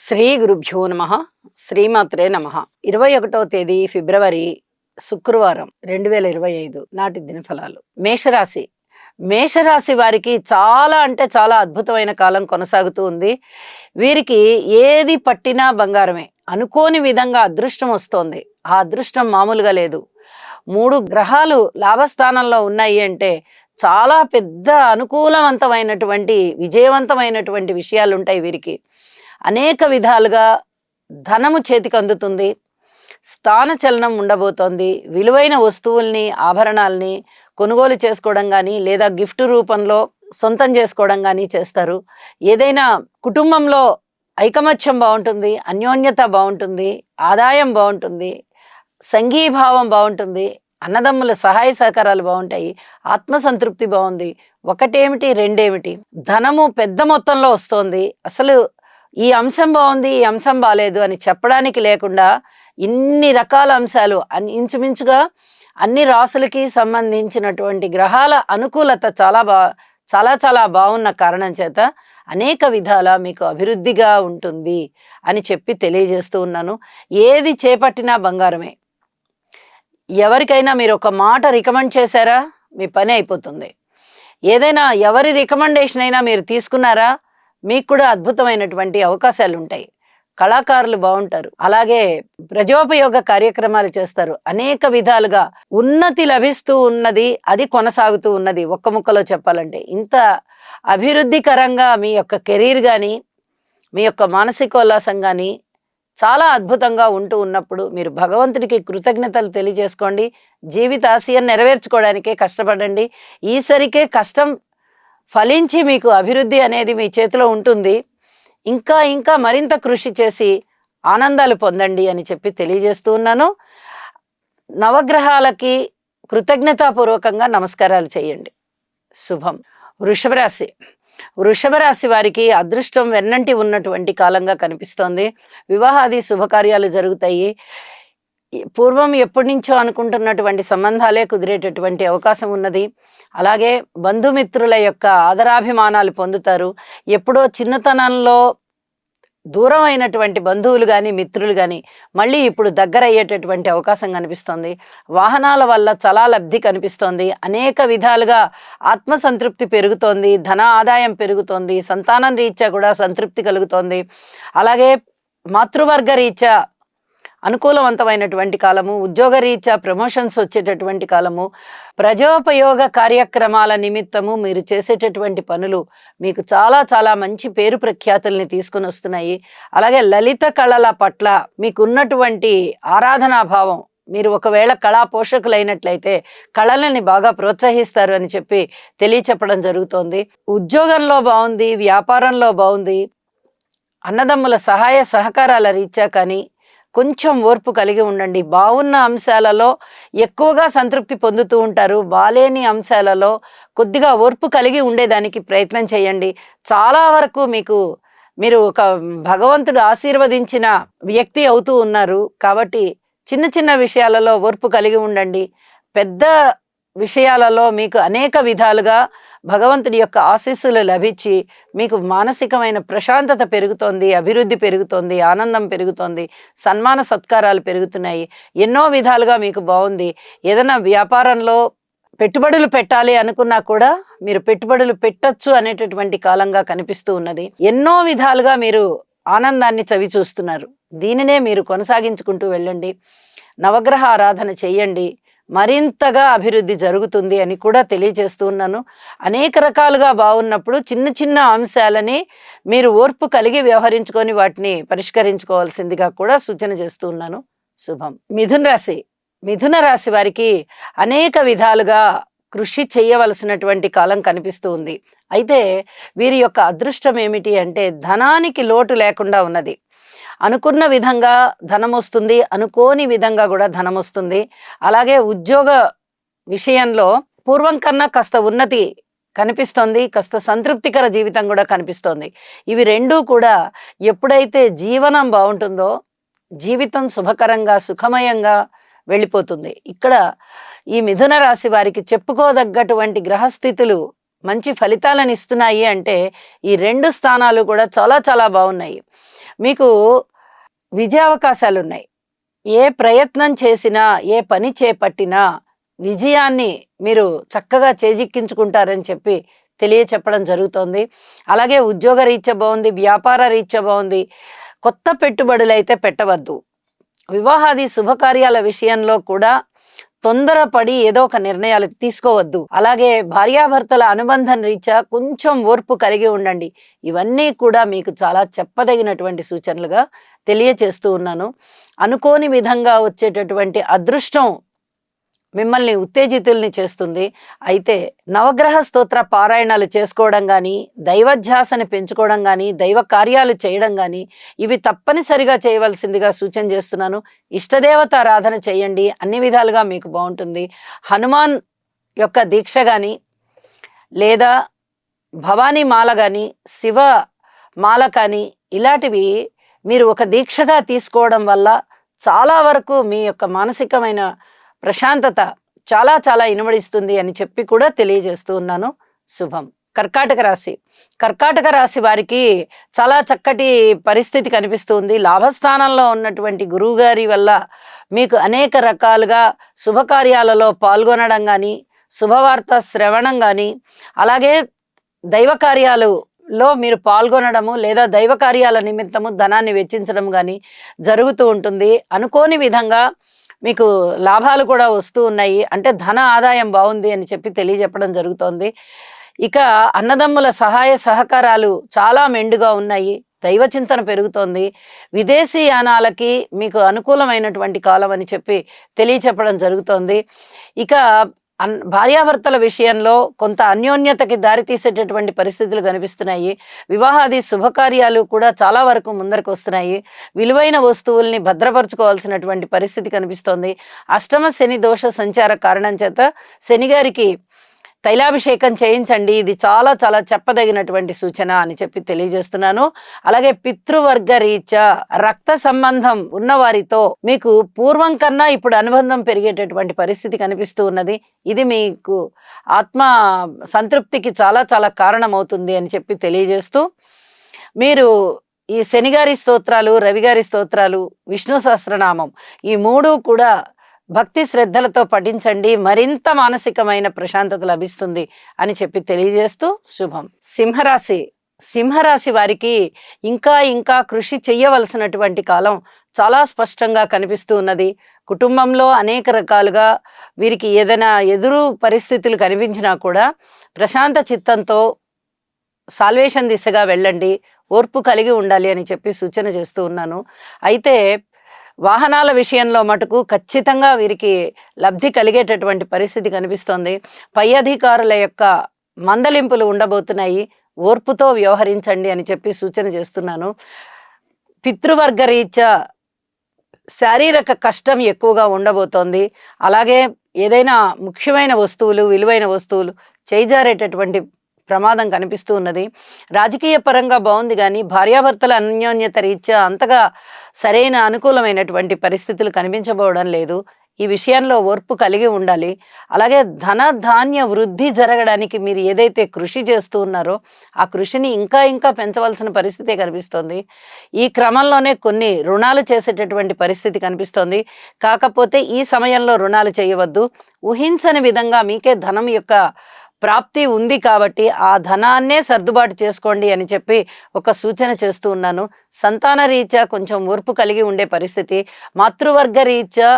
శ్రీ గురుభ్యో నమ. శ్రీమాత్రే నమ. 21వ తేదీ ఫిబ్రవరి శుక్రవారం 2025 నాటి దినఫలాలు. మేషరాశి. మేషరాశి వారికి చాలా అంటే చాలా అద్భుతమైన కాలం కొనసాగుతూ ఉంది. వీరికి ఏది పట్టినా బంగారమే. అనుకోని విధంగా అదృష్టం వస్తోంది. ఆ అదృష్టం మామూలుగా లేదు. 3 గ్రహాలు లాభస్థానంలో ఉన్నాయి అంటే చాలా పెద్ద అనుకూలవంతమైనటువంటి విజయవంతమైనటువంటి విషయాలు ఉంటాయి వీరికి. అనేక విధాలుగా ధనము చేతికి అందుతుంది. స్థానచలనం ఉండబోతోంది. విలువైన వస్తువుల్ని ఆభరణాలని కొనుగోలు చేసుకోవడం కానీ లేదా గిఫ్ట్ రూపంలో సొంతం చేసుకోవడం కానీ చేస్తారు. ఏదైనా కుటుంబంలో ఐకమత్యం బాగుంటుంది, అన్యోన్యత బాగుంటుంది, ఆదాయం బాగుంటుంది, సంఘీభావం బాగుంటుంది, అన్నదమ్ముల సహాయ సహకారాలు బాగుంటాయి, ఆత్మసంతృప్తి బాగుంది. ఒకటేమిటి రెండేమిటి, ధనము పెద్ద మొత్తంలో వస్తోంది. అసలు ఈ అంశం బాగుంది, ఈ అంశం బాలేదు అని చెప్పడానికి లేకుండా ఇన్ని రకాల అంశాలు ఇంచుమించుగా అన్ని రాసులకి సంబంధించినటువంటి గ్రహాల అనుకూలత చాలా చాలా బాగున్న కారణం చేత అనేక విధాల మీకు అభివృద్ధిగా ఉంటుంది అని చెప్పి తెలియజేస్తూ ఉన్నాను. ఏది చేపట్టినా బంగారమే. ఎవరికైనా మీరు ఒక మాట రికమెండ్ చేశారా, మీ పని అయిపోతుంది. ఏదైనా ఎవరి రికమెండేషన్ అయినా మీరు తీసుకున్నారా, మీకు కూడా అద్భుతమైనటువంటి అవకాశాలు ఉంటాయి. కళాకారులు బాగుంటారు, అలాగే ప్రజోపయోగ కార్యక్రమాలు చేస్తారు. అనేక విధాలుగా ఉన్నతి లభిస్తూ ఉన్నది, అది కొనసాగుతూ ఉన్నది. ఒక్క ముక్కలో చెప్పాలంటే ఇంత అభివృద్ధికరంగా మీ యొక్క కెరీర్ కానీ మీ యొక్క మానసికోల్లాసం కానీ చాలా అద్భుతంగా ఉంటూ ఉన్నప్పుడు మీరు భగవంతుడికి కృతజ్ఞతలు తెలియజేసుకోండి. జీవితాశయం నెరవేర్చుకోవడానికే కష్టపడండి. ఈసరికే కష్టం ఫలించి మీకు అభివృద్ధి అనేది మీ చేతిలో ఉంటుంది. ఇంకా ఇంకా మరింత కృషి చేసి ఆనందాలు పొందండి అని చెప్పి తెలియజేస్తూ ఉన్నాను. నవగ్రహాలకి కృతజ్ఞతాపూర్వకంగా నమస్కారాలు చేయండి. శుభం. వృషభ రాశి. వృషభ రాశి వారికి అదృష్టం వెన్నంటి ఉన్నటువంటి కాలంగా కనిపిస్తోంది. వివాహాది శుభకార్యాలు జరుగుతాయి. పూర్వం ఎప్పటి నుంచో అనుకుంటున్నటువంటి సంబంధాలే కుదిరేటటువంటి అవకాశం ఉన్నది. అలాగే బంధుమిత్రుల యొక్క ఆదరాభిమానాలు పొందుతారు. ఎప్పుడో చిన్నతనంలో దూరం అయినటువంటి బంధువులు కానీ మిత్రులు కానీ మళ్ళీ ఇప్పుడు దగ్గర అయ్యేటటువంటి అవకాశం కనిపిస్తోంది. వాహనాల వల్ల చాలా లబ్ధి కనిపిస్తోంది. అనేక విధాలుగా ఆత్మసంతృప్తి పెరుగుతోంది, ధన ఆదాయం పెరుగుతోంది, సంతానం రీత్యా కూడా సంతృప్తి కలుగుతోంది. అలాగే మాతృవర్గ రీత్యా అనుకూలవంతమైనటువంటి కాలము, ఉద్యోగ రీత్యా ప్రమోషన్స్ వచ్చేటటువంటి కాలము, ప్రజోపయోగ కార్యక్రమాల నిమిత్తము మీరు చేసేటటువంటి పనులు మీకు చాలా చాలా మంచి పేరు ప్రఖ్యాతుల్ని తీసుకుని వస్తున్నాయి. అలాగే లలిత కళల పట్ల మీకున్నటువంటి ఆరాధనాభావం, మీరు ఒకవేళ కళా పోషకులైనట్లయితే కళలని బాగా ప్రోత్సహిస్తారు అని చెప్పి తెలియచెప్పడం జరుగుతోంది. ఉద్యోగంలో బాగుంది, వ్యాపారంలో బాగుంది. అన్నదమ్ముల సహాయ సహకారాల రీత్యా కానీ కొంచెం ఓర్పు కలిగి ఉండండి. బాగున్న అంశాలలో ఎక్కువగా సంతృప్తి పొందుతూ ఉంటారు. బాలేని అంశాలలో కొద్దిగా ఓర్పు కలిగి ఉండేదానికి ప్రయత్నం చేయండి. చాలా వరకు మీరు ఒక భగవంతుడు ఆశీర్వదించిన వ్యక్తి అవుతూ ఉన్నారు. కాబట్టి చిన్న చిన్న విషయాలలో ఓర్పు కలిగి ఉండండి. పెద్ద విషయాలలో మీకు అనేక విధాలుగా భగవంతుడి యొక్క ఆశీస్సులు లభించి మీకు మానసికమైన ప్రశాంతత పెరుగుతోంది, అభివృద్ధి పెరుగుతోంది, ఆనందం పెరుగుతోంది, సన్మాన సత్కారాలు పెరుగుతున్నాయి. ఎన్నో విధాలుగా మీకు బాగుంది. ఏదైనా వ్యాపారంలో పెట్టుబడులు పెట్టాలి అనుకున్నా కూడా మీరు పెట్టుబడులు పెట్టచ్చు అనేటటువంటి కాలంగా కనిపిస్తూ ఉన్నది. ఎన్నో విధాలుగా మీరు ఆనందాన్ని చవి చూస్తున్నారు. దీనినే మీరు కొనసాగించుకుంటూ వెళ్ళండి. నవగ్రహ ఆరాధన చేయండి. మరింతగా అభివృద్ధి జరుగుతుంది అని కూడా తెలియజేస్తూ ఉన్నాను. అనేక రకాలుగా బాగున్నప్పుడు చిన్న చిన్న అంశాలని మీరు ఓర్పు కలిగి వ్యవహరించుకొని వాటిని పరిష్కరించుకోవాల్సిందిగా కూడా సూచన చేస్తూ ఉన్నాను. శుభం. మిథున రాశి. మిథున రాశి వారికి అనేక విధాలుగా కృషి చేయవలసినటువంటి కాలం కనిపిస్తూ ఉంది. అయితే వీరి యొక్క అదృష్టం ఏమిటి అంటే ధనానికి లోటు లేకుండా ఉన్నది. అనుకున్న విధంగా ధనం వస్తుంది, అనుకోని విధంగా కూడా ధనం వస్తుంది. అలాగే ఉద్యోగ విషయంలో పూర్వం కన్నా కాస్త ఉన్నతి కనిపిస్తోంది, కాస్త సంతృప్తికర జీవితం కూడా కనిపిస్తోంది. ఇవి రెండూ కూడా ఎప్పుడైతే జీవనం బాగుంటుందో జీవితం శుభకరంగా సుఖమయంగా వెళ్ళిపోతుంది. ఇక్కడ ఈ మిథున రాశి వారికి చెప్పుకోదగ్గటువంటి గ్రహస్థితులు మంచి ఫలితాలను ఇస్తున్నాయి అంటే ఈ 2 స్థానాలు కూడా చాలా చాలా బాగున్నాయి. మీకు విజయావకాశాలున్నాయి. ఏ ప్రయత్నం చేసినా, ఏ పని చేపట్టినా విజయాన్ని మీరు చక్కగా చేజిక్కించుకుంటారని చెప్పి తెలియచెప్పడం జరుగుతోంది. అలాగే ఉద్యోగ రీత్యా బాగుంది, వ్యాపార రీత్యా బాగుంది. కొత్త పెట్టుబడులైతే పెట్టవద్దు. వివాహాది శుభకార్యాల విషయంలో కూడా తొందరపడి ఏదో ఒక నిర్ణయాలు తీసుకోవద్దు. అలాగే భార్యాభర్తల అనుబంధం రీత్యా కొంచెం ఓర్పు కలిగి ఉండండి. ఇవన్నీ కూడా మీకు చాలా చెప్పదగినటువంటి సూచనలుగా తెలియచేస్తూ ఉన్నాను. అనుకోని విధంగా వచ్చేటటువంటి అదృష్టం మిమ్మల్ని ఉత్తేజితుల్ని చేస్తుంది. అయితే నవగ్రహ స్తోత్ర పారాయణాలు చేసుకోవడం కానీ, దైవధ్యాసని పెంచుకోవడం కానీ, దైవ కార్యాలు చేయడం కానీ ఇవి తప్పనిసరిగా చేయవలసిందిగా సూచన చేస్తున్నాను. ఇష్టదేవత ఆరాధన చేయండి, అన్ని విధాలుగా మీకు బాగుంటుంది. హనుమాన్ యొక్క దీక్ష కానీ, లేదా భవానీ మాల కానీ, శివ మాల కానీ ఇలాంటివి మీరు ఒక దీక్షగా తీసుకోవడం వల్ల చాలా వరకు మీ యొక్క మానసికమైన ప్రశాంతత చాలా చాలా ఇనుమడిస్తుంది అని చెప్పి కూడా తెలియజేస్తూ ఉన్నాను. శుభం. కర్కాటక రాశి. కర్కాటక రాశి వారికి చాలా చక్కటి పరిస్థితి కనిపిస్తుంది. లాభస్థానంలో ఉన్నటువంటి గురువు గారి వల్ల మీకు అనేక రకాలుగా శుభకార్యాలలో పాల్గొనడం కానీ, శుభవార్త శ్రవణం కానీ, అలాగే దైవ కార్యాలలో మీరు పాల్గొనడము లేదా దైవ కార్యాల నిమిత్తము ధనాన్ని వెచ్చించడం కానీ జరుగుతూ ఉంటుంది. అనుకోని విధంగా మీకు లాభాలు కూడా వస్తూ ఉన్నాయి. అంటే ధన ఆదాయం బాగుంది అని చెప్పి తెలియజెప్పడం జరుగుతోంది. ఇక అన్నదమ్ముల సహాయ సహకారాలు చాలా మెండుగా ఉన్నాయి. దైవ చింతన పెరుగుతోంది. విదేశీ యానాలకి మీకు అనుకూలమైనటువంటి కాలం అని చెప్పి తెలియచెప్పడం జరుగుతోంది. ఇక భార్యాభర్తల విషయంలో కొంత అన్యోన్యతకి దారితీసేటటువంటి పరిస్థితులు కనిపిస్తున్నాయి. వివాహాది శుభకార్యాలు కూడా చాలా వరకు ముందరకు వస్తున్నాయి. విలువైన వస్తువుల్ని భద్రపరచుకోవాల్సినటువంటి పరిస్థితి కనిపిస్తోంది. అష్టమ శని దోష సంచార కారణం చేత శనిగారికి తైలాభిషేకం చేయించండి. ఇది చాలా చాలా చెప్పదగినటువంటి సూచన అని చెప్పి తెలియజేస్తున్నాను. అలాగే పితృవర్గ రీత్యా రక్త సంబంధం ఉన్నవారితో మీకు పూర్వం కన్నా ఇప్పుడు అనుబంధం పెరిగేటటువంటి పరిస్థితి కనిపిస్తూ ఉన్నది. ఇది మీకు ఆత్మ సంతృప్తికి చాలా చాలా కారణమవుతుంది అని చెప్పి తెలియజేస్తూ, మీరు ఈ శనిగారి స్తోత్రాలు, రవిగారి స్తోత్రాలు, విష్ణు సహస్రనామం ఈ 3 కూడా భక్తి శ్రద్ధలతో పఠించండి. మరింత మానసికమైన ప్రశాంతత లభిస్తుంది అని చెప్పి తెలియజేస్తూ శుభం. సింహరాశి. సింహరాశి వారికి ఇంకా ఇంకా కృషి చెయ్యవలసినటువంటి కాలం చాలా స్పష్టంగా కనిపిస్తూ ఉన్నది. కుటుంబంలో అనేక రకాలుగా వీరికి ఏదైనా ఎదురు పరిస్థితులు కనిపించినా కూడా ప్రశాంత చిత్తంతో సాల్వేషన్ దిశగా వెళ్ళండి. ఓర్పు కలిగి ఉండాలి అని చెప్పి సూచన చేస్తూ ఉన్నాను. అయితే వాహనాల విషయంలో మటుకు ఖచ్చితంగా వీరికి లబ్ధి కలిగేటటువంటి పరిస్థితి కనిపిస్తోంది. పై అధికారుల యొక్క మందలింపులు ఉండబోతున్నాయి. ఓర్పుతో వ్యవహరించండి అని చెప్పి సూచన చేస్తున్నాను. పితృవర్గ రీత్యా శారీరక కష్టం ఎక్కువగా ఉండబోతోంది. అలాగే ఏదైనా ముఖ్యమైన వస్తువులు, విలువైన వస్తువులు చేజారేటటువంటి ప్రమాదం కనిపిస్తూ ఉన్నది. రాజకీయ పరంగా బాగుంది కానీ భార్యాభర్తల అన్యోన్యత రీత్యా అంతగా సరైన అనుకూలమైనటువంటి పరిస్థితులు కనిపించబోవడం లేదు. ఈ విషయంలో ఓర్పు కలిగి ఉండాలి. అలాగే ధన ధాన్య వృద్ధి జరగడానికి మీరు ఏదైతే కృషి చేస్తూ ఉన్నారో ఆ కృషిని ఇంకా ఇంకా పెంచవలసిన పరిస్థితే కనిపిస్తోంది. ఈ క్రమంలోనే కొన్ని రుణాలు చేసేటటువంటి పరిస్థితి కనిపిస్తోంది. కాకపోతే ఈ సమయంలో రుణాలు చేయవద్దు. ఊహించని విధంగా మీకే ధనం యొక్క ప్రాప్తి ఉంది కాబట్టి ఆ ధనాన్నే సర్దుబాటు చేసుకోండి అని చెప్పి ఒక సూచన చేస్తూ ఉన్నాను. సంతాన రీత్యా కొంచెం ఓర్పు కలిగి ఉండే పరిస్థితి. మాతృవర్గ రీత్యా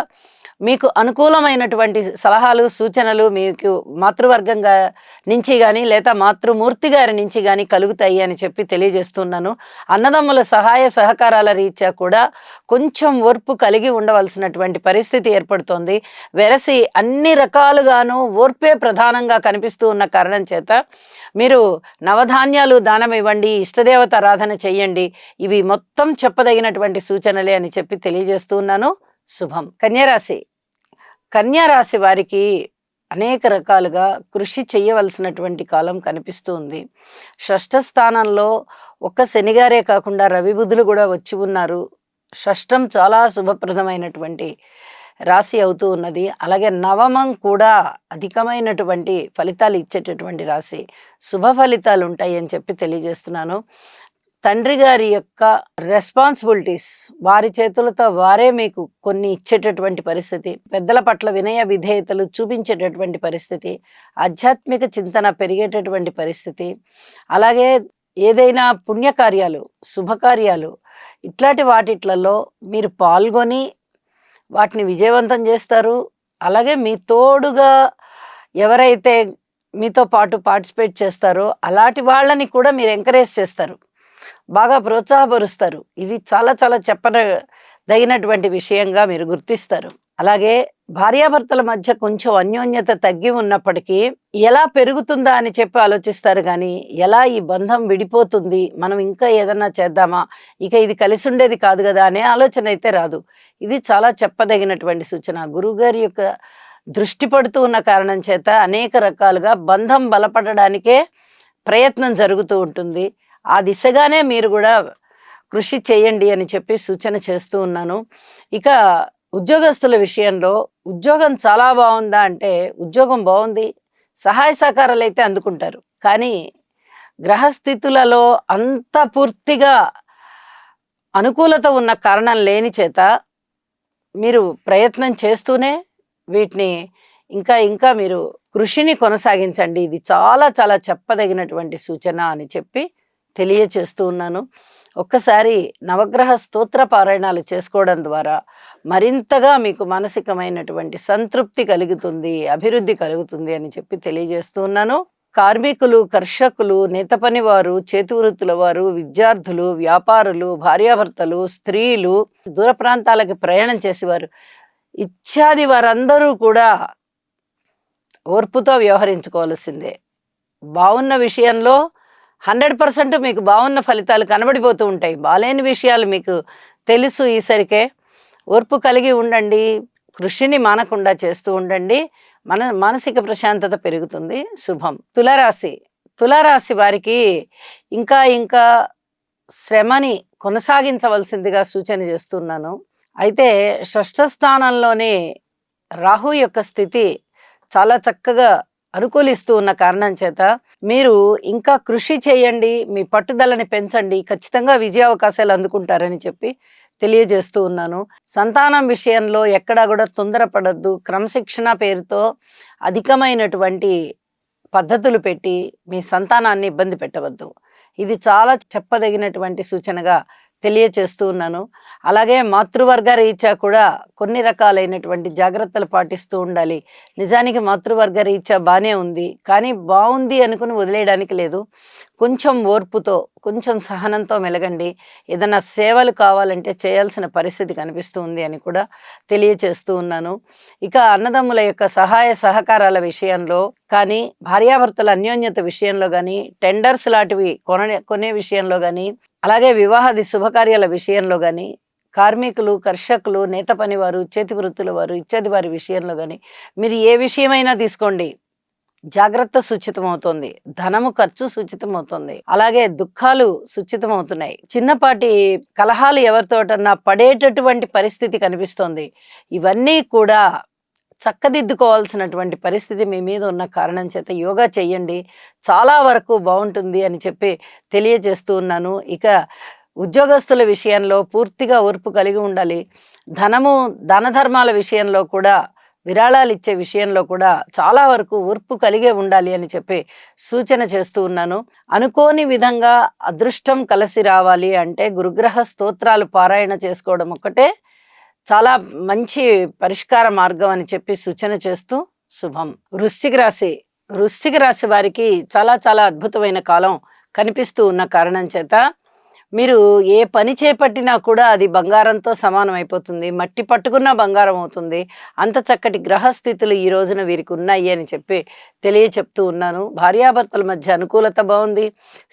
మీకు అనుకూలమైనటువంటి సలహాలు, సూచనలు మీకు మాతృవర్గంగా నుంచి కానీ లేదా మాతృమూర్తి గారి నుంచి కానీ కలుగుతాయి అని చెప్పి తెలియజేస్తున్నాను. అన్నదమ్ముల సహాయ సహకారాల రీత్యా కూడా కొంచెం ఓర్పు కలిగి ఉండవలసినటువంటి పరిస్థితి ఏర్పడుతోంది. వెరసి అన్ని రకాలుగాను ఓర్పే ప్రధానంగా కనిపిస్తూ ఉన్న కారణం చేత మీరు నవధాన్యాలు దానం ఇవ్వండి, ఇష్టదేవత ఆరాధన చెయ్యండి. ఇవి మొత్తం చెప్పదగినటువంటి సూచనలే అని చెప్పి తెలియజేస్తూ ఉన్నాను. శుభం. కన్యారాశి. కన్యారాశి వారికి అనేక రకాలుగా కృషి చేయవలసినటువంటి కాలం కనిపిస్తూ ఉంది. షష్ఠ స్థానంలో ఒక్క శనిగారే కాకుండా రవి బుధులు కూడా వచ్చి ఉన్నారు. షష్టం చాలా శుభప్రదమైనటువంటి రాశి అవుతూ ఉన్నది. అలాగే నవమం కూడా అధికమైనటువంటి ఫలితాలు ఇచ్చేటటువంటి రాశి. శుభ ఫలితాలు ఉంటాయి అని చెప్పి తెలియజేస్తున్నాను. తండ్రి గారి యొక్క రెస్పాన్సిబిలిటీస్ వారి చేతులతో వారే మీకు కొన్ని ఇచ్చేటటువంటి పరిస్థితి, పెద్దల పట్ల వినయ విధేయతలు చూపించేటటువంటి పరిస్థితి, ఆధ్యాత్మిక చింతన పెరిగేటటువంటి పరిస్థితి, అలాగే ఏదైనా పుణ్యకార్యాలు, శుభకార్యాలు ఇట్లాంటి వాటిట్లలో మీరు పాల్గొని వాటిని విజయవంతం చేస్తారు. అలాగే మీ తోడుగా ఎవరైతే మీతో పాటు పార్టిసిపేట్ చేస్తారో అలాంటి వాళ్ళని కూడా మీరు ఎంకరేజ్ చేస్తారు, బాగా ప్రోత్సాహపరుస్తారు. ఇది చాలా చాలా చెప్పదగినటువంటి విషయంగా మీరు గుర్తిస్తారు. అలాగే భార్యాభర్తల మధ్య కొంచెం అన్యోన్యత తగ్గి ఉన్నప్పటికీ ఎలా పెరుగుతుందా అని చెప్పి ఆలోచిస్తారు, కానీ ఎలా ఈ బంధం విడిపోతుంది, మనం ఇంకా ఏదన్నా చేద్దామా, ఇక ఇది కలిసి ఉండేది కాదు కదా అనే ఆలోచన అయితే రాదు. ఇది చాలా చెప్పదగినటువంటి సూచన. గురువుగారి యొక్క దృష్టి పడుతూ ఉన్న కారణం చేత అనేక రకాలుగా బంధం బలపడడానికే ప్రయత్నం జరుగుతూ ఉంటుంది. ఆ దిశగానే మీరు కూడా కృషి చేయండి అని చెప్పి సూచన చేస్తూ ఉన్నాను. ఇక ఉద్యోగస్తుల విషయంలో ఉద్యోగం చాలా బాగుందా అంటే ఉద్యోగం బాగుంది, సహాయ సహకారాలు అయితే అందుకుంటారు. కానీ గ్రహస్థితులలో అంత పూర్తిగా అనుకూలత ఉన్న కారణం లేని చేత మీరు ప్రయత్నం చేస్తూనే వీటిని ఇంకా ఇంకా మీరు కృషిని కొనసాగించండి. ఇది చాలా చాలా చెప్పదగినటువంటి సూచన అని చెప్పి తెలియచేస్తూ ఉన్నాను. ఒక్కసారి నవగ్రహ స్తోత్ర పారాయణాలు చేసుకోవడం ద్వారా మరింతగా మీకు మానసికమైనటువంటి సంతృప్తి కలుగుతుంది, అభివృద్ధి కలుగుతుంది అని చెప్పి తెలియజేస్తూ ఉన్నాను. కార్మికులు, కర్షకులు, నేత పని వారు, చేతి వృత్తుల వారు, విద్యార్థులు, వ్యాపారులు, భార్యాభర్తలు, స్త్రీలు, దూర ప్రాంతాలకు ప్రయాణం చేసేవారు ఇత్యాది వారందరూ కూడా ఓర్పుతో వ్యవహరించుకోవాల్సిందే. బాగున్న విషయంలో 100% మీకు బాగున్న ఫలితాలు కనబడిపోతూ ఉంటాయి. బాలేని విషయాలు మీకు తెలుసు ఈసరికే. ఓర్పు కలిగి ఉండండి, కృషిని మానకుండా చేస్తూ ఉండండి, మానసిక ప్రశాంతత పెరుగుతుంది. శుభం. తులారాశి వారికి ఇంకా ఇంకా శ్రమని కొనసాగించవలసిందిగా సూచన చేస్తున్నాను. అయితే షష్ఠ స్థానంలోనే రాహు యొక్క స్థితి చాలా చక్కగా అనుకూలిస్తూ ఉన్న కారణం చేత మీరు ఇంకా కృషి చేయండి, మీ పట్టుదలని పెంచండి, ఖచ్చితంగా విజయ అవకాశాలు అందుకుంటారని చెప్పి తెలియజేస్తూ ఉన్నాను. సంతానం విషయంలో ఎక్కడా కూడా తొందరపడద్దు. క్రమశిక్షణ పేరుతో అధికమైనటువంటి పద్ధతులు పెట్టి మీ సంతానాన్ని ఇబ్బంది పెట్టవద్దు. ఇది చాలా చెప్పదగినటువంటి సూచనగా తెలియచేస్తూ ఉన్నాను. అలాగే మాతృవర్గ రీత్యా కూడా కొన్ని రకాలైనటువంటి జాగ్రత్తలు పాటిస్తూ ఉండాలి. నిజానికి మాతృవర్గ రీత్యా బాగానే ఉంది, కానీ బాగుంది అనుకుని వదిలేయడానికి లేదు. కొంచెం ఓర్పుతో, కొంచెం సహనంతో మెలగండి. ఏదైనా సేవలు కావాలంటే చేయాల్సిన పరిస్థితి కనిపిస్తూ ఉంది అని కూడా తెలియచేస్తూ ఉన్నాను. ఇక అన్నదమ్ముల యొక్క సహాయ సహకారాల విషయంలో కానీ, భార్యాభర్తల అన్యోన్యత విషయంలో కానీ, టెండర్స్ లాంటివి కొనే విషయంలో కానీ, అలాగే వివాహాది శుభకార్యాల విషయంలో కానీ, కార్మికులు, కర్షకులు, నేత పనివారు, చేతి వృత్తుల వారు ఇత్యాది వారి విషయంలో కానీ మీరు ఏ విషయమైనా తీసుకోండి, జాగ్రత్త సూచితమవుతుంది, ధనము ఖర్చు సూచితమవుతుంది, అలాగే దుఃఖాలు సూచితమవుతున్నాయి. చిన్నపాటి కలహాలు ఎవరితోటన్నా పడేటటువంటి పరిస్థితి కనిపిస్తోంది. ఇవన్నీ కూడా చక్కదిద్దుకోవాల్సినటువంటి పరిస్థితి మీ మీద ఉన్న కారణం చేత యోగా చెయ్యండి, చాలా వరకు బాగుంటుంది అని చెప్పి తెలియజేస్తూ ఉన్నాను. ఇక ఉద్యోగస్తుల విషయంలో పూర్తిగా ఓర్పు కలిగి ఉండాలి. దాన ధర్మాల విషయంలో కూడా, విరాళాలు ఇచ్చే విషయంలో కూడా చాలా వరకు ఓర్పు కలిగే ఉండాలి అని చెప్పి సూచన చేస్తూ ఉన్నాను. అనుకోని విధంగా అదృష్టం కలిసి రావాలి అంటే గురుగ్రహ స్తోత్రాలు పారాయణ చేసుకోవడం ఒక్కటే చాలా మంచి పరిష్కార మార్గం అని చెప్పి సూచన చేస్తూ శుభం. వృశ్చిక రాశి వారికి చాలా చాలా అద్భుతమైన కాలం కనిపిస్తూ ఉన్న కారణం చేత మీరు ఏ పని చేపట్టినా కూడా అది బంగారంతో సమానం అయిపోతుంది, మట్టి పట్టుకున్న బంగారం అవుతుంది. అంత చక్కటి గ్రహస్థితులు ఈ రోజున వీరికి ఉన్నాయి అని చెప్పి చెప్తూ ఉన్నాను. భార్యాభర్తల మధ్య అనుకూలత బాగుంది.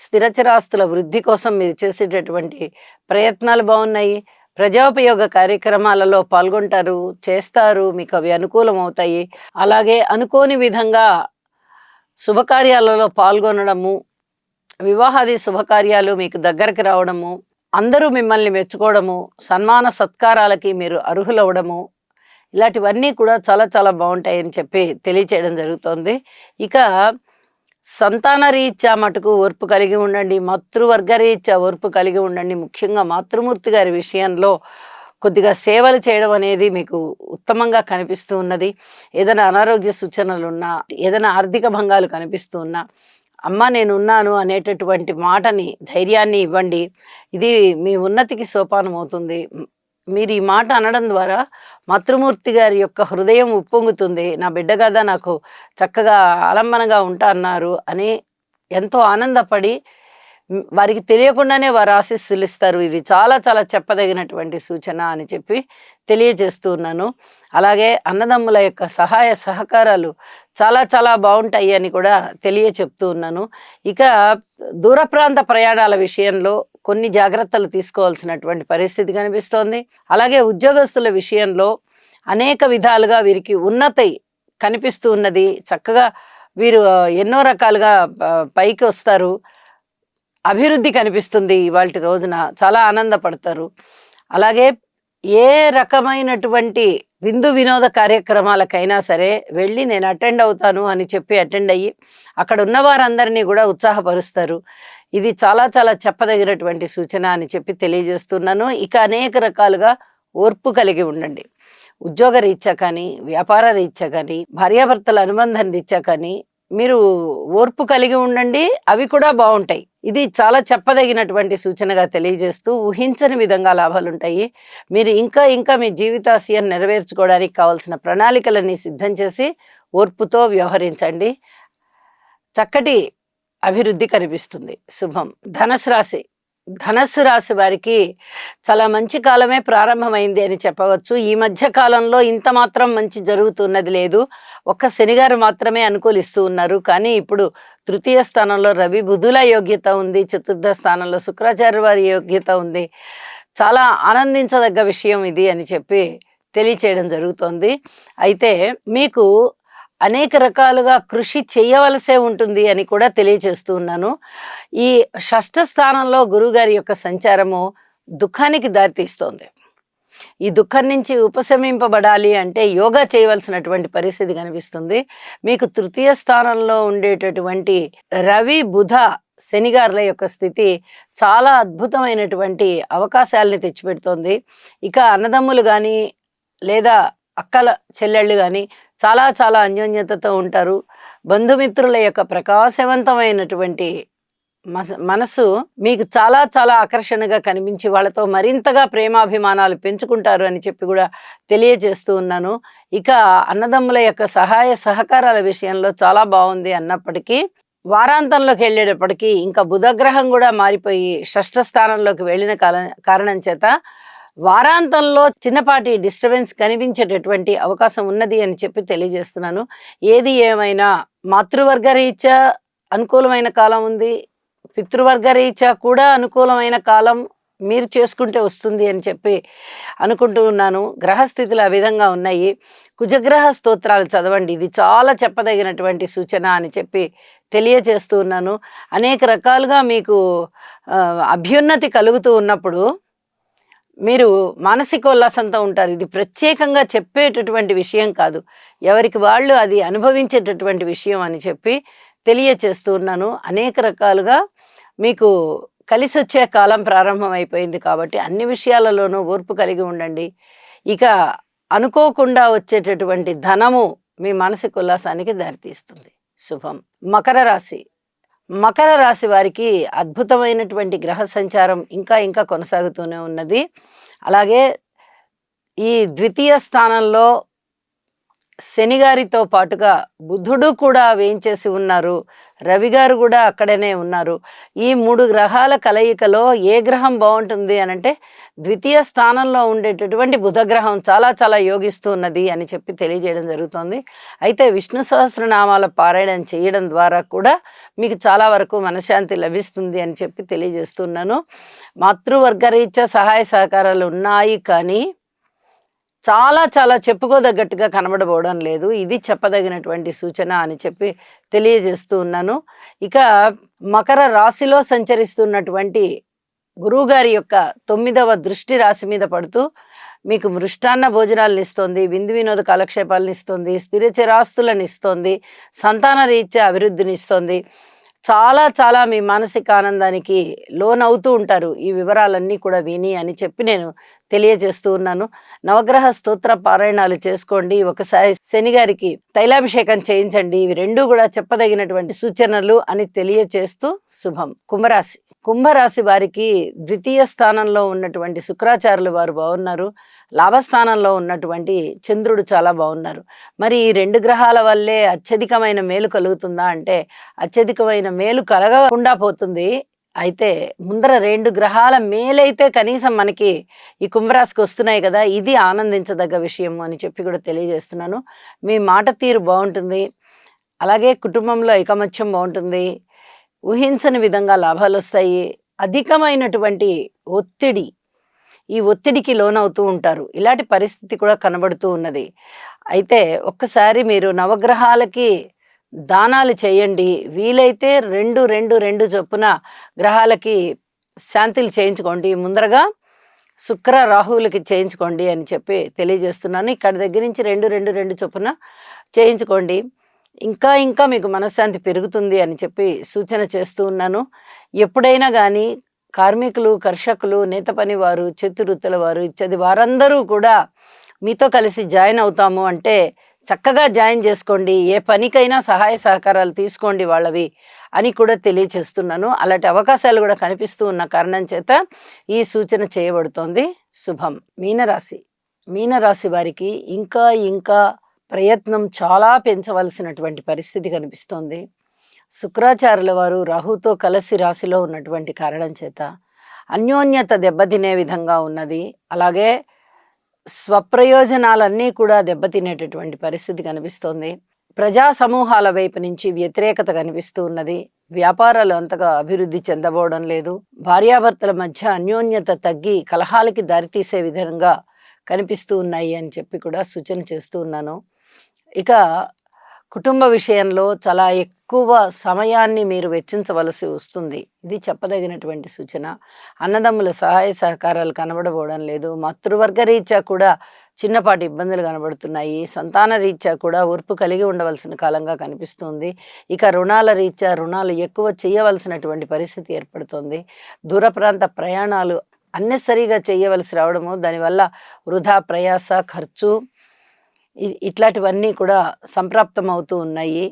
స్థిరచరాస్తుల వృద్ధి కోసం మీరు చేసేటటువంటి ప్రయత్నాలు బాగున్నాయి. ప్రజోపయోగ కార్యక్రమాలలో పాల్గొంటారు, చేస్తారు, మీకు అవి అనుకూలం అవుతాయి. అలాగే అనుకోని విధంగా శుభకార్యాలలో పాల్గొనడము, వివాహాది శుభకార్యాలు మీకు దగ్గరికి రావడము, అందరూ మిమ్మల్ని మెచ్చుకోవడము, సన్మాన సత్కారాలకి మీరు అర్హులవడము, ఇలాంటివన్నీ కూడా చాలా చాలా బాగుంటాయని చెప్పి తెలియచేయడం జరుగుతోంది. ఇక సంతాన రీత్యా మటుకు ఓర్పు కలిగి ఉండండి, మాతృవర్గ రీత్యా ఓర్పు కలిగి ఉండండి. ముఖ్యంగా మాతృమూర్తి గారి విషయంలో కొద్దిగా సేవలు చేయడం అనేది మీకు ఉత్తమంగా కనిపిస్తూ ఉన్నది. ఏదైనా అనారోగ్య సూచనలు ఉన్నా, ఏదైనా ఆర్థిక భంగాలు కనిపిస్తూ ఉన్నా, అమ్మ నేనున్నాను అనేటటువంటి మాటని, ధైర్యాన్ని ఇవ్వండి. ఇది మీ ఉన్నతికి సోపానం అవుతుంది. మీరు ఈ మాట అనడం ద్వారా మాతృమూర్తి గారి యొక్క హృదయం ఉప్పొంగుతుంది. నా బిడ్డ కదా నాకు చక్కగా ఆలంబనగా ఉంటా అన్నారు అని ఎంతో ఆనందపడి వారికి తెలియకుండానే వారు ఆశీస్సులు ఇస్తారు. ఇది చాలా చాలా చెప్పదగినటువంటి సూచన అని చెప్పి తెలియజేస్తూ ఉన్నాను. అలాగే అన్నదమ్ముల యొక్క సహాయ సహకారాలు చాలా చాలా బాగుంటాయి అని కూడా చెప్తూ ఉన్నాను. ఇక దూర ప్రాంత ప్రయాణాల విషయంలో కొన్ని జాగ్రత్తలు తీసుకోవాల్సినటువంటి పరిస్థితి కనిపిస్తోంది. అలాగే ఉద్యోగస్తుల విషయంలో అనేక విధాలుగా వీరికి ఉన్నతి కనిపిస్తూ ఉన్నది. చక్కగా వీరు ఎన్నో రకాలుగా పైకి వస్తారు. అభివృద్ధి కనిపిస్తుంది. ఇవాల్టి రోజున చాలా ఆనందపడతారు. అలాగే ఏ రకమైనటువంటి విందు వినోద కార్యక్రమాలకైనా సరే వెళ్ళి నేను అటెండ్ అవుతాను అని చెప్పి అటెండ్ అయ్యి అక్కడ ఉన్న వారందరినీ కూడా ఉత్సాహపరుస్తారు. ఇది చాలా చాలా చెప్పదగినటువంటి సూచన అని చెప్పి తెలియజేస్తున్నాను. ఇక అనేక రకాలుగా ఓర్పు కలిగి ఉండండి. ఉద్యోగ రీత్యా కానీ, వ్యాపార రీత్యా కానీ, భార్యాభర్తల అనుబంధం రీత్యా కానీ మీరు ఓర్పు కలిగి ఉండండి. అవి కూడా బాగుంటాయి. ఇది చాలా చెప్పదగినటువంటి సూచనగా తెలియజేస్తూ ఊహించని విధంగా లాభాలుంటాయి. మీరు ఇంకా ఇంకా మీ జీవితాశయాన్ని నెరవేర్చుకోవడానికి కావాల్సిన ప్రణాళికలన్నీ సిద్ధం చేసి ఓర్పుతో వ్యవహరించండి. చక్కటి అభివృద్ధి కనిపిస్తుంది. శుభం. ధనస్సు రాశి వారికి చాలా మంచి కాలమే ప్రారంభమైంది అని చెప్పవచ్చు. ఈ మధ్య కాలంలో ఇంత మాత్రం మంచి జరుగుతున్నది లేదు. ఒక్క శనిగారు మాత్రమే అనుకూలిస్తూ ఉన్నారు. కానీ ఇప్పుడు తృతీయ స్థానంలో రవి బుధుల యోగ్యత ఉంది. చతుర్థ స్థానంలో శుక్రాచార్య వారి యోగ్యత ఉంది. చాలా ఆనందించదగ్గ విషయం ఇది అని చెప్పి తెలియచేయడం జరుగుతోంది. అయితే మీకు అనేక రకాలుగా కృషి చేయవలసే ఉంటుంది అని కూడా తెలియచేస్తూ ఉన్నాను. ఈ షష్ఠ స్థానంలో గురువుగారి యొక్క సంచారము దుఃఖానికి దారితీస్తోంది. ఈ దుఃఖం నుంచి ఉపశమింపబడాలి అంటే యోగా చేయవలసినటువంటి పరిస్థితి కనిపిస్తుంది. మీకు తృతీయ స్థానంలో ఉండేటటువంటి రవి బుధ శనిగారుల యొక్క స్థితి చాలా అద్భుతమైనటువంటి అవకాశాలని తెచ్చిపెడుతోంది. ఇక అన్నదమ్ములు కానీ లేదా అక్కల చెల్లెళ్ళు కానీ చాలా చాలా అన్యోన్యతతో ఉంటారు. బంధుమిత్రుల యొక్క ప్రకాశవంతమైనటువంటి మనసు మీకు చాలా చాలా ఆకర్షణగా కనిపించి వాళ్ళతో మరింతగా ప్రేమాభిమానాలు పెంచుకుంటారు అని చెప్పి కూడా తెలియజేస్తూ ఉన్నాను. ఇక అన్నదమ్ముల యొక్క సహాయ సహకారాల విషయంలో చాలా బాగుంది అన్నప్పటికీ వారాంతంలోకి వెళ్ళేటప్పటికీ ఇంకా బుధగ్రహం కూడా మారిపోయి షష్ఠ స్థానంలోకి వెళ్ళిన కారణం చేత వారాంతంలో చిన్నపాటి డిస్టర్బెన్స్ కనిపించేటటువంటి అవకాశం ఉన్నది అని చెప్పి తెలియజేస్తున్నాను. ఏది ఏమైనా మాతృవర్గ రీత్యా అనుకూలమైన కాలం ఉంది, పితృవర్గ రీత్యా కూడా అనుకూలమైన కాలం మీరు చేసుకుంటే వస్తుంది అని చెప్పి అనుకుంటూ ఉన్నాను. గ్రహస్థితులు ఆ విధంగా ఉన్నాయి. కుజగ్రహ స్తోత్రాలు చదవండి. ఇది చాలా చెప్పదగినటువంటి సూచన అని చెప్పి తెలియజేస్తూ ఉన్నాను. అనేక రకాలుగా మీకు అభ్యున్నతి కలుగుతూ ఉన్నప్పుడు మీరు మానసిక ఉల్లాసంతో ఉంటారు. ఇది ప్రత్యేకంగా చెప్పేటటువంటి విషయం కాదు, ఎవరికి వాళ్ళు అది అనుభవించేటటువంటి విషయం అని చెప్పి తెలియచేస్తూ ఉన్నాను. అనేక రకాలుగా మీకు కలిసి వచ్చే కాలం ప్రారంభమైపోయింది కాబట్టి అన్ని విషయాలలోనూ ఓర్పు కలిగి ఉండండి. ఇక అనుకోకుండా వచ్చేటటువంటి ధనము మీ మానసిక ఉల్లాసానికి దారితీస్తుంది. శుభం. మకర రాశి వారికి అద్భుతమైనటువంటి గ్రహ సంచారం ఇంకా ఇంకా కొనసాగుతూనే ఉన్నది. అలాగే ఈ ద్వితీయ స్థానంలో శనిగారితో పాటుగా బుధుడు కూడా వేయించేసి ఉన్నారు, రవి గారు కూడా అక్కడనే ఉన్నారు. ఈ 3 గ్రహాల కలయికలో ఏ గ్రహం బాగుంటుంది అనంటే ద్వితీయ స్థానంలో ఉండేటటువంటి బుధగ్రహం చాలా చాలా యోగిస్తూ ఉన్నది అని చెప్పి తెలియజేయడం జరుగుతుంది. అయితే విష్ణు సహస్రనామాల పారాయణం చేయడం ద్వారా కూడా మీకు చాలా వరకు మనశ్శాంతి లభిస్తుంది అని చెప్పి తెలియజేస్తున్నాను. మాతృవర్గరీత్యా సహాయ సహకారాలు ఉన్నాయి, కానీ చాలా చాలా చెప్పుకోదగ్గట్టుగా కనబడబోవడం లేదు. ఇది చెప్పదగినటువంటి సూచన అని చెప్పి తెలియజేస్తూ ఉన్నాను. ఇక మకర రాశిలో సంచరిస్తున్నటువంటి గురువుగారి యొక్క 9వ దృష్టి రాశి మీద పడుతూ మీకు మృష్టాన్న భోజనాలను ఇస్తుంది, విందు వినోద కాలక్షేపాలను ఇస్తుంది, స్థిర చిరాస్తులను ఇస్తుంది, సంతాన రీత్యా అభివృద్ధిని ఇస్తుంది. చాలా చాలా మీ మానసిక ఆనందానికి లోనవుతూ ఉంటారు ఈ వివరాలన్నీ కూడా విని అని చెప్పి నేను తెలియజేస్తూ ఉన్నాను. నవగ్రహ స్తోత్ర పారాయణాలు చేసుకోండి. ఒకసారి శని గారికి తైలాభిషేకం చేయించండి. ఇవి రెండూ కూడా చెప్పదగినటువంటి సూచనలు అని తెలియజేస్తూ శుభం. కుంభరాశి వారికి ద్వితీయ స్థానంలో ఉన్నటువంటి శుక్రాచార్యులు వారు బాగున్నారు. లాభస్థానంలో ఉన్నటువంటి చంద్రుడు చాలా బాగున్నారు. మరి ఈ 2 గ్రహాల వల్లే అత్యధికమైన మేలు కలుగుతుందా అంటే అత్యధికమైన మేలు కలగకుండా పోతుంది. అయితే ముందర 2 గ్రహాల మేలైతే కనీసం మనకి ఈ కుంభరాశికి వస్తున్నాయి కదా, ఇది ఆనందించదగ్గ విషయం అని చెప్పి కూడా తెలియజేస్తున్నాను. మీ మాట తీరు బాగుంటుంది, అలాగే కుటుంబంలో ఐకమత్యం బాగుంటుంది, ఊహించని విధంగా లాభాలు వస్తాయి. అధికమైనటువంటి ఒత్తిడి, ఈ ఒత్తిడికి లోనవుతూ ఉంటారు. ఇలాంటి పరిస్థితి కూడా కనబడుతూ ఉన్నది. అయితే ఒక్కసారి మీరు నవగ్రహాలకి దానాలు చేయండి. వీలైతే 2 చొప్పున గ్రహాలకి శాంతిలు చేయించుకోండి. ముందరగా శుక్ర రాహువులకి చేయించుకోండి అని చెప్పి తెలియజేస్తున్నాను. ఇక్కడ దగ్గర నుంచి 2 చొప్పున చేయించుకోండి. ఇంకా మీకు మనశ్శాంతి పెరుగుతుంది అని చెప్పి సూచన చేస్తూ ఉన్నాను. ఎప్పుడైనా కానీ కార్మికులు, కర్షకులు, నేత పని వారు, చేతి వృత్తుల వారు ఇత్యాది వారందరూ కూడా మీతో కలిసి జాయిన్ అవుతాము అంటే చక్కగా జాయిన్ చేసుకోండి. ఏ పనికైనా సహాయ సహకారాలు తీసుకోండి వాళ్ళవి అని కూడా తెలియచేస్తున్నాను. అలాంటి అవకాశాలు కూడా కనిపిస్తూ ఉన్న కారణం చేత ఈ సూచన చేయబడుతోంది. శుభం. మీనరాశి వారికి ఇంకా ప్రయత్నం చాలా పెంచవలసినటువంటి పరిస్థితి కనిపిస్తోంది. శుక్రాచార్యుల వారు రాహుతో కలిసి రాశిలో ఉన్నటువంటి కారణం చేత అన్యోన్యత దెబ్బతినే విధంగా ఉన్నది. అలాగే స్వప్రయోజనాలన్నీ కూడా దెబ్బతినేటటువంటి పరిస్థితి కనిపిస్తోంది. ప్రజా సమూహాల వైపు నుంచి వ్యతిరేకత కనిపిస్తూ ఉన్నది. వ్యాపారాలు అంతగా అభివృద్ధి చెందబోవడం లేదు. భార్యాభర్తల మధ్య అన్యోన్యత తగ్గి కలహాలకి దారితీసే విధంగా కనిపిస్తూ ఉన్నాయి అని చెప్పి కూడా సూచన చేస్తూ ఉన్నాను. ఇక కుటుంబ విషయంలో చాలా ఎక్కువ సమయాన్ని మీరు వెచ్చించవలసి వస్తుంది. ఇది చెప్పదగినటువంటి సూచన. అన్నదమ్ముల సహాయ సహకారాలు కనబడబోవడం లేదు. మాతృవర్గ రీత్యా కూడా చిన్నపాటి ఇబ్బందులు కనబడుతున్నాయి. సంతాన రీత్యా కూడా ఓర్పు కలిగి ఉండవలసిన కాలంగా కనిపిస్తుంది. ఇక రుణాల రీత్యా రుణాలు ఎక్కువ చేయవలసినటువంటి పరిస్థితి ఏర్పడుతుంది. దూర ప్రాంత ప్రయాణాలు అన్నెసరిగా చేయవలసి రావడము, దానివల్ల వృధా ప్రయాస, ఖర్చు ఇట్లాంటివన్నీ కూడా సంప్రాప్తం అవుతూ ఉన్నాయి.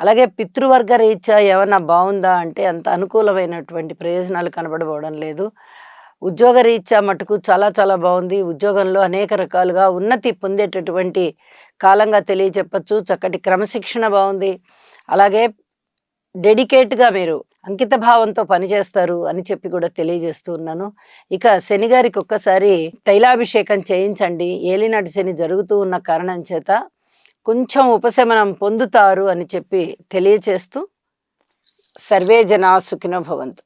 అలాగే పితృవర్గ రీత్యా ఏమన్నా బాగుందా అంటే అంత అనుకూలమైనటువంటి ప్రయోజనాలు కనబడబోవడం లేదు. ఉద్యోగ రీత్యా మటుకు చాలా బాగుంది. ఉద్యోగంలో అనేక రకాలుగా ఉన్నతి పొందేటటువంటి కాలంగా తెలియచెప్పచ్చు. చక్కటి క్రమశిక్షణ బాగుంది. అలాగే డెడికేట్గా మీరు అంకిత భావంతో పనిచేస్తారు అని చెప్పి కూడా తెలియజేస్తూ ఉన్నాను. ఇక శని గారికి ఒక్కసారి తైలాభిషేకం చేయించండి. ఏలినాటి శని జరుగుతూ ఉన్న కారణం చేత కొంచెం ఉపశమనం పొందుతారు అని చెప్పి తెలియచేస్తూ సర్వే జనా సుఖినో భవంతు.